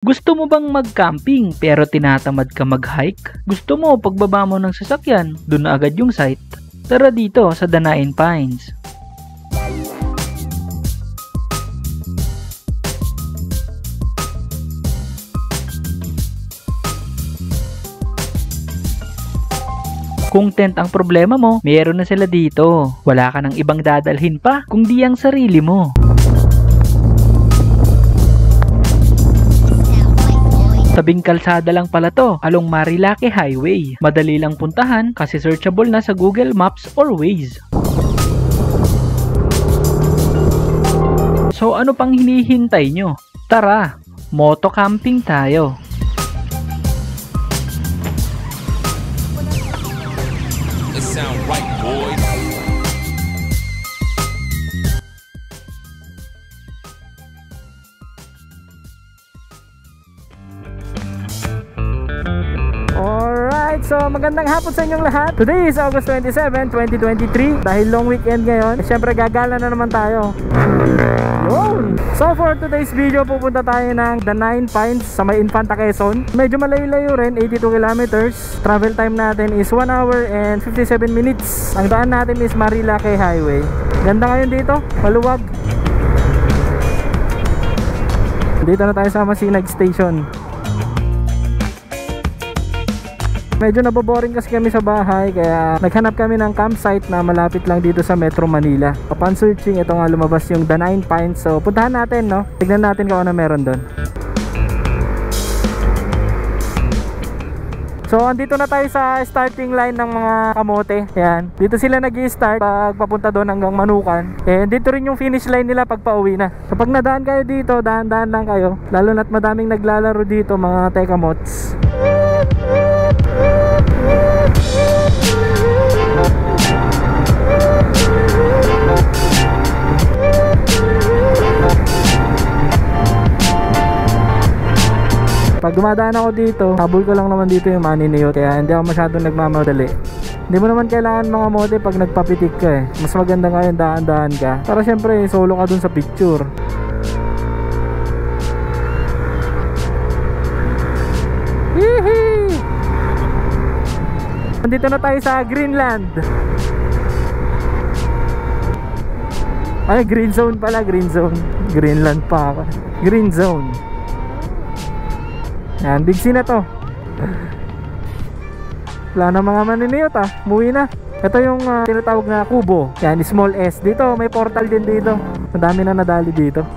Gusto mo bang mag-camping pero tinatamad ka mag-hike? Gusto mo pagbaba mo ng sasakyan, doon na agad yung site? Tara dito sa Danain Pines. Kung tent ang problema mo, meron na sila dito. Wala ka nang ibang dadalhin pa, kung di ang sarili mo. Tabing kalsada lang pala to, along Marilake Highway. Madali lang puntahan kasi searchable na sa Google Maps or Waze. So ano pang hinihintay nyo? Tara, moto camping tayo. It sound right, boys. Alright, so magandang hapon sa inyong lahat. Today is August 27, 2023. Dahil long weekend ngayon, syempre gagala na naman tayo. Yun! So for today's video, pupunta tayo ng Danain Pines sa may Infanta, Quezon. Medyo malayo-layo rin, 82 kilometers. Travel time natin is 1 hour and 57 minutes. Ang daan natin is Marilake Highway. Ganda ngayon dito, maluwag. Dito na tayo sa Masinag Station. Medyo naboboring kasi kami sa bahay, kaya naghanap kami ng campsite na malapit lang dito sa Metro Manila. Upon searching, ito nga lumabas yung Danain Pines. So puntahan natin, no? Tignan natin kung ano meron doon. So andito na tayo sa starting line ng mga kamote. Ayan, dito sila nag-i-start pag papunta doon hanggang Manukan. And dito rin yung finish line nila pag pauwi na. So pag nadaan kayo dito, dahan-dahan lang kayo. Lalo na't madaming naglalaro dito, mga tekamots. Pag dumadaan ako dito, habol ko lang naman dito yung maniniyot, kaya hindi ako masyadong nagmamadali. Hindi mo naman kailangan mga mote pag nagpapitik ka eh. Mas maganda nga yung daan-daan ka, para syempre solo ka dun sa picture. Hihi! Nandito na tayo sa Greenland. Ay, green zone pala, green zone. Greenland pa ako. Green zone. Yan, big C na to. Wala na mga maniniyot ah. Umuwi na. Ito yung tinatawag na kubo. Yan, small S. Dito, may portal din dito. Madami na nadali dito.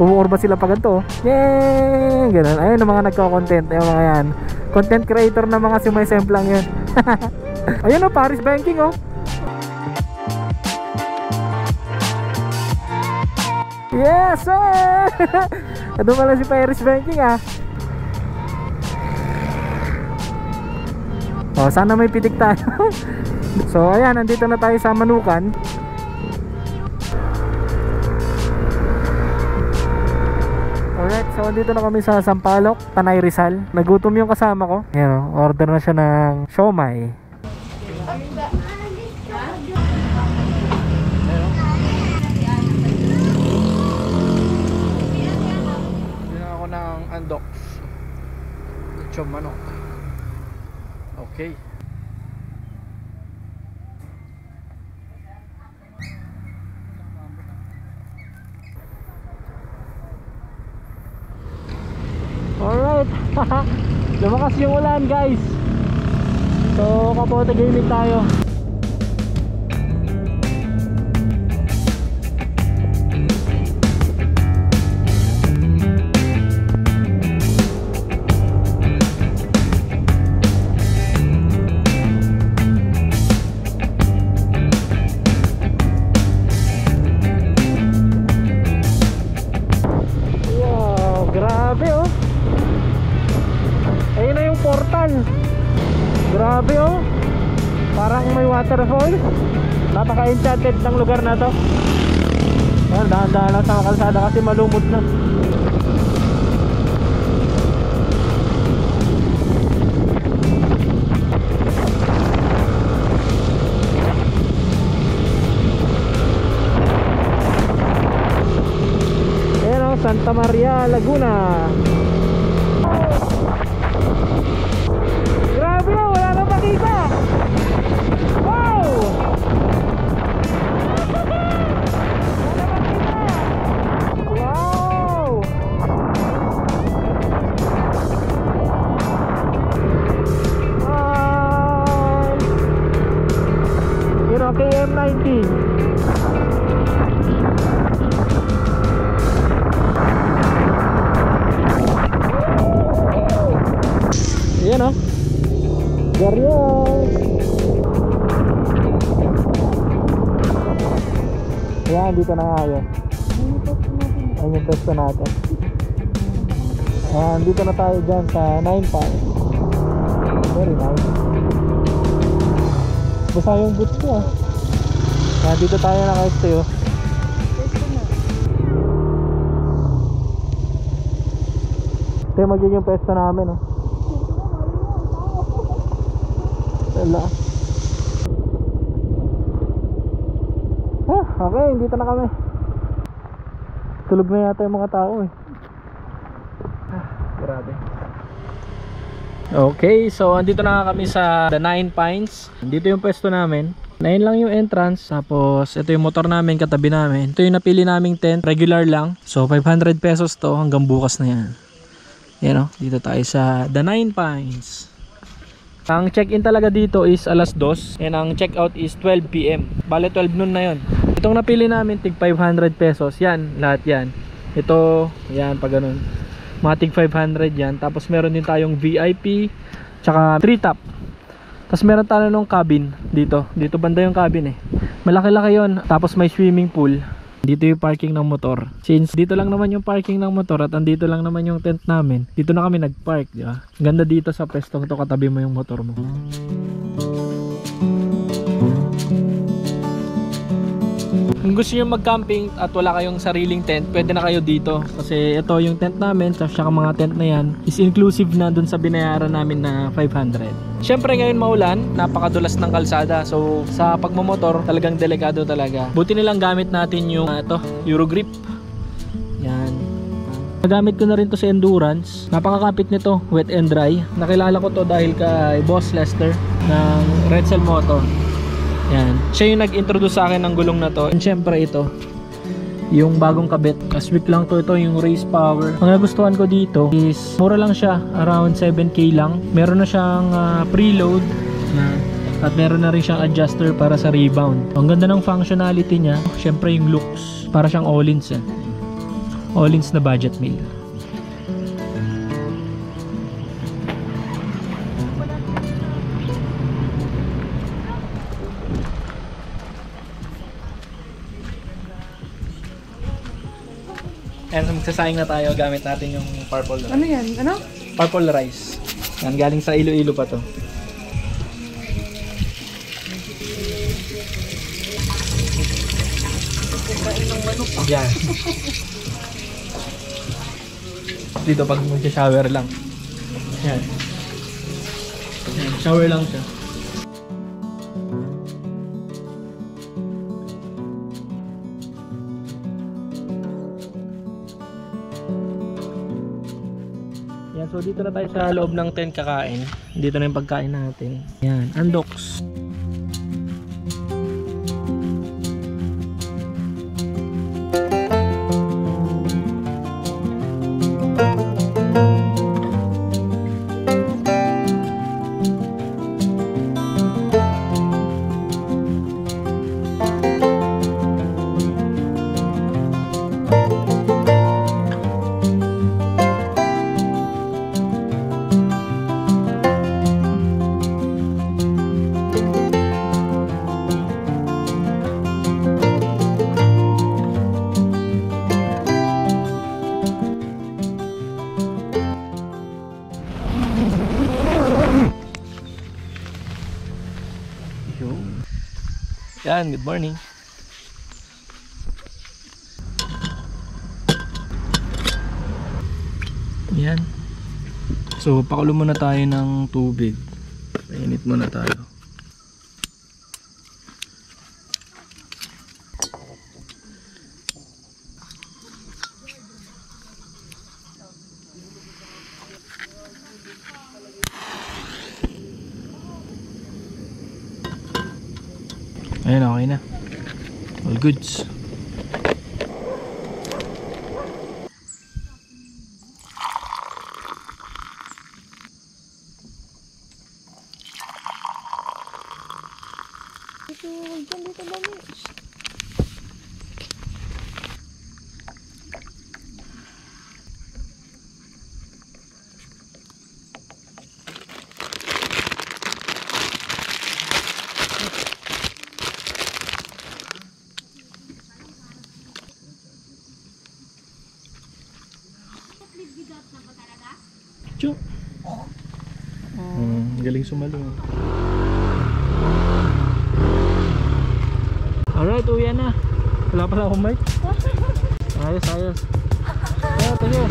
Umuorba sila pa ganito. Yay! Ganun. Ayun ang mga nagko-content. Ayun mga yan. Content creator na mga sumisemplang yun. Ayun o, Paris Banking oh. Yes sir! Ito pala si Paris Banking ah. Oh, sana may pitik tayo. So ayan, nandito na tayo sa Manukan. Alright, so nandito na kami sa Sampaloc, Tanay Rizal. Nagutom yung kasama ko. Ayan, order na siya ng siomai. Bigyan ako ng andox. Lechon manok. Okay. Alright. Lumakas yung ulan guys. So kapote gaming tayo. Grabe oh. Parang may waterfall. Napaka-enchanted ng lugar na to. Dahan-dahan lang sa kalsada kasi malumot na. Ayan oh, Santa Maria, Laguna. Ayan o. Garrios. Ayan, dito na nga yun. Ayan yung pesto natin. Ayan, dito na tayo dyan sa 9 Pines. Very nice. Basta yung boots ko ah. Ayan, dito tayo naka-stay oh. Ito yung magiging pesto namin oh. Wala. Okay, dito na kami. Tulog na yata yung mga tao eh. Grabe. Okay, so andito na kami sa The 9 Pines. Dito yung pwesto namin. 9 lang yung entrance. Tapos ito yung motor namin, katabi namin. Ito yung napili naming tent, regular lang. So 500 pesos to hanggang bukas na yan. Yan o, dito tayo sa The 9 Pines. Ang check-in talaga dito is alas 2 and ang check-out is 12 PM. Bale 12 noon na yon. Itong napili namin tig 500 pesos. Yan, lahat yan. Ito, yan pag ganun. Mga tig 500 yan. Tapos meron din tayong VIP tsaka 3 top. Tapos meron tayo nung cabin dito. Dito banda yung cabin eh. Malaki-laki yon. Tapos may swimming pool. Dito yung parking ng motor. Since dito lang naman yung parking ng motor at andito lang naman yung tent namin, dito na kami nag-park, di ba? Ganda dito sa pwestong to, katabi mo yung motor mo. Kung gusto nyo mag-camping at wala kayong sariling tent, pwede na kayo dito. Kasi ito yung tent namin, saka mga tent na yan is inclusive na dun sa binayaran namin na 500. Syempre ngayon maulan, napakadulas ng kalsada. So sa pagmamotor, talagang delikado talaga. Buti nilang gamit natin yung Eurogrip. Yan. Nagamit ko na rin to sa endurance. Napakakapit nito, wet and dry. Nakilala ko to dahil kay Boss Lester ng Retzel Moto. Yan. Siya yung nag-introduce sa akin ng gulong na to. And syempre ito, yung bagong kabit. Last week lang to, ito yung Race Power. Ang nagustuhan ko dito is mura lang siya, around 7K lang. Meron na siyang preload at meron na rin siyang adjuster para sa rebound. Ang ganda ng functionality niya. Syempre yung looks, para siyang all-ins eh. All-ins na budget meal. And magsasayang na tayo, gamit natin yung purple rice. Ano yan? Ano? Purple rice. Yan, galing sa Iloilo pa to. Yan. Dito pag mag-shower lang. Yan. Yan, shower lang siya. Yan, so dito na tayo sa loob ng tent kakain. Dito na yung pagkain natin. Yan, Andox. Yan, good morning. Yan. So, pakulo muna tayo ng tubig. Painit muna tayo. Ayan, okay na. All goods. Ito dami. Chu. Galing sumalo. Alright, uwi na. Wala pala akong mic. Ayos, ayos. Ayos, ayos.